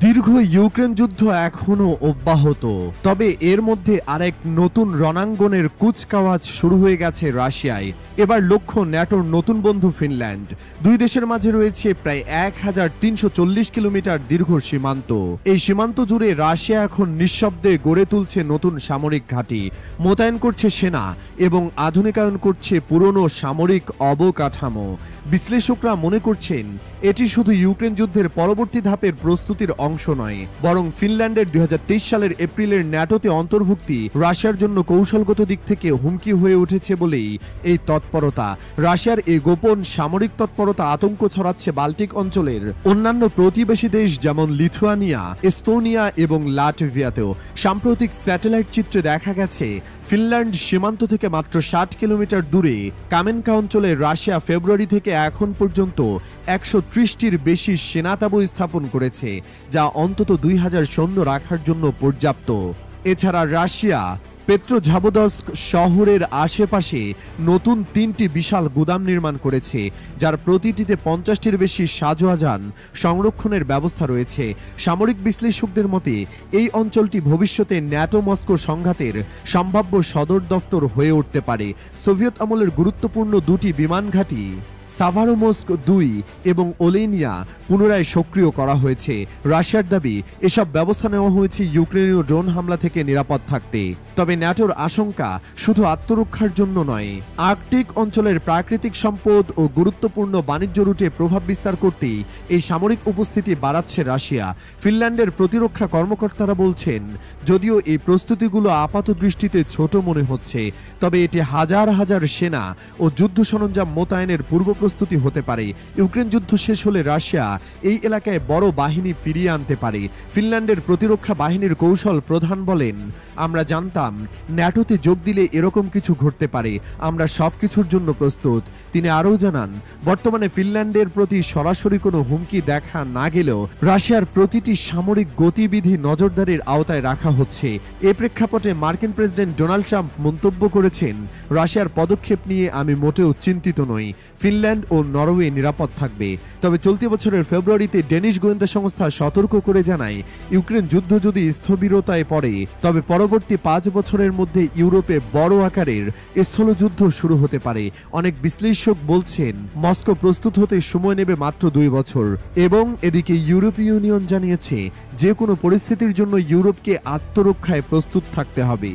দীর্ঘ ইউক্রেন যুদ্ধ এখনো অব্যাহত, তবে এর মধ্যে আরেক নতুন রণাঙ্গনের কুচকাওয়াজ শুরু হয়ে গেছে রাশিয়ায়। এবার লক্ষ্য ন্যাটোর নতুন বন্ধু ফিনল্যান্ড। দুই দেশের মাঝে রয়েছে প্রায় 1340 কিলোমিটার দীর্ঘ সীমান্ত। এই সীমান্ত জুড়ে রাশিয়া এখন নিঃশব্দে গড়ে তুলছে নতুন সামরিক ঘাঁটি, মোতায়েন করছে সেনা এবং আধুনিকায়ন করছে পুরনো সামরিক অবকাঠামো। বিশ্লেষকরা মনে করছেন এটি শুধু ইউক্রেন যুদ্ধের পরবর্তী ধাপের প্রস্তুতির অংশ নয়, বরং ফিনল্যান্ডের 2023 সালের এপ্রিলের ন্যাটোতে অন্তর্ভুক্তি রাশিয়ার জন্য কৌশলগত দিক থেকে হুমকি হয়ে উঠেছে বলেই এই তৎপরতা। রাশিয়ার এই গোপন সামরিক তৎপরতা আতঙ্ক ছড়াচ্ছে বাল্টিক অঞ্চলের অন্যান্য প্রতিবেশী দেশ যেমন লিথুয়ানিয়া, এস্তোনিয়া এবং লাটভিয়াতেও। সাম্প্রতিক স্যাটেলাইট চিত্রে দেখা গেছে ফিনল্যান্ড সীমান্ত থেকে মাত্র 60 কিলোমিটার দূরে কামেনকা অঞ্চলে রাশিয়া ফেব্রুয়ারি থেকে এখন পর্যন্ত 130টির বেশি সেনা তাঁবু স্থাপন করেছে, যা অন্তত 2000 সৈন্য রাখার জন্য পর্যাপ্ত। এছাড়া রাশিয়া পেট্রোঝাবোদস্ক শহরের আশেপাশে নতুন 3টি বিশাল গুদাম নির্মাণ করেছে, যার প্রতিটিতে 50টির বেশি সাজোয়াজান সংরক্ষণের ব্যবস্থা রয়েছে। সামরিক বিশ্লেষকদের মতে এই অঞ্চলটি ভবিষ্যতে ন্যাটো মস্কো সংঘাতের সম্ভাব্য সদর দফতর হয়ে উঠতে পারে। সোভিয়েত আমলের গুরুত্বপূর্ণ দুটি বিমান ঘাঁটি সাভারোমস্ক 2 এবং ওলেনিয়া পুনরায় সক্রিয় করা হয়েছে। রাশিয়ার দাবি এসব ব্যবস্থা নেওয়া হয়েছে ইউক্রেনীয় ড্রোন হামলা থেকে নিরাপদ থাকতে। তবে ন্যাটোর আশঙ্কা শুধু আত্মরক্ষার জন্য নয়, আর্কটিক অঞ্চলের প্রাকৃতিক সম্পদ ও গুরুত্বপূর্ণ বাণিজ্য রুটে প্রভাব বিস্তার করতেই এই সামরিক উপস্থিতি বাড়াচ্ছে রাশিয়া। ফিনল্যান্ডের প্রতিরক্ষা কর্মকর্তারা বলছেন, যদিও এই প্রস্তুতিগুলো আপাত দৃষ্টিতে ছোট মনে হচ্ছে, তবে এটি হাজার হাজার সেনা ও যুদ্ধ সরঞ্জাম মোতায়েনের পূর্ব প্রস্তুতি হতে পারে। ইউক্রেন যুদ্ধ শেষ হলে রাশিয়া এই এলাকায় বড় বাহিনী ফিরিয়ে আনতে পারে। ফিনল্যান্ডের প্রতিরক্ষা বাহিনীর কৌশল প্রধান বলেন, আমরা জানতাম ন্যাটোতে যোগ দিলে এরকম কিছু ঘটতে পারে, আমরা সবকিছুর জন্য প্রস্তুত। তিনি আরও জানান, বর্তমানে ফিনল্যান্ডের প্রতি সরাসরি কোনো হুমকি দেখা না গেলেও রাশিয়ার প্রতিটি সামরিক গতিবিধি নজরদারির আওতায় রাখা হচ্ছে। এ প্রেক্ষাপটে মার্কিন প্রেসিডেন্ট ডোনাল্ড ট্রাম্প মন্তব্য করেছেন, রাশিয়ার পদক্ষেপ নিয়ে আমি মোটেও চিন্তিত নই। ফিনল্যান্ড ও নরওয়ে নিরাপদ থাকবে। তবে চলতি বছরের ফেব্রুয়ারিতে ডেনিশ গোয়েন্দা সংস্থা সতর্ক করে জানায়, ইউক্রেন যুদ্ধ যদি স্থবিরতায় পড়ে তবে পরবর্তী 5 বছরের মধ্যে ইউরোপে বড় আকারের স্থলযুদ্ধ শুরু হতে পারে। অনেক বিশ্লেষক বলছেন মস্কো প্রস্তুত হতে সময় নেবে মাত্র 2 বছর। এবং এদিকে ইউরোপীয় ইউনিয়ন জানিয়েছে, যে কোনো পরিস্থিতির জন্য ইউরোপকে আত্মরক্ষায় প্রস্তুত থাকতে হবে।